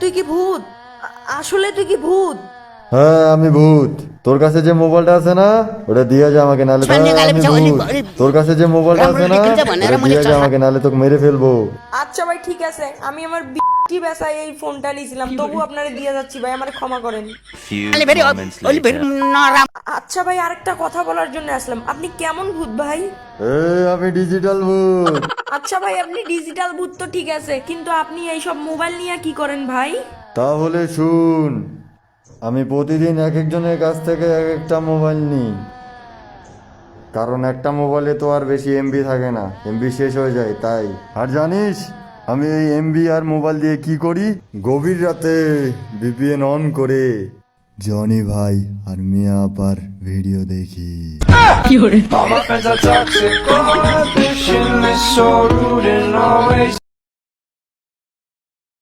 তুই কি ভূত? আসলে তুই কি ভূত? হ্যাঁ আমি ভূত। তোর কাছে যে মোবাইলটা আছে না ওটা দিয়ে যা আমাকে, নালে আমি ভূত। তোর কাছে যে মোবাইলটা আছে না ওটা দিয়ে যা আমাকে, নালে তোকে মেরে ফেলবো। আচ্ছা ভাই ঠিক আছে, আমি আমার কি বেসায় এই ফোনটা নিয়েছিলাম, তবু আপনারা দিয়ে যাচ্ছি ভাই, আমারে ক্ষমা করেন। আচ্ছা ভাই, আরেকটা কথা বলার জন্য আসলাম, আপনি কেমন ভূত ভাই? আমি ডিজিটাল ভূত। আচ্ছা ভাই, আপনি ডিজিটাল ভূত তো ঠিক আছে, কিন্তু আপনি এইসব মোবাইল নিয়ে কি করেন ভাই? তাহলে শুন, আমি প্রতিদিন এক একজনের কাছ থেকে এক একটা মোবাইল নিই, কারণ একটা মোবাইলে তো আর বেশি এমবি থাকে না, এমবি শেষ হয়ে যায় তাই। আর জানিস আমি এই এমবি আর মোবাইল দিয়ে কি করি? গভীর রাতে ভিপিএন অন করে জনি ভাই আর মিয়া আপার ভিডিও দেখি। All my friends are toxic, all my ambition is so rude and always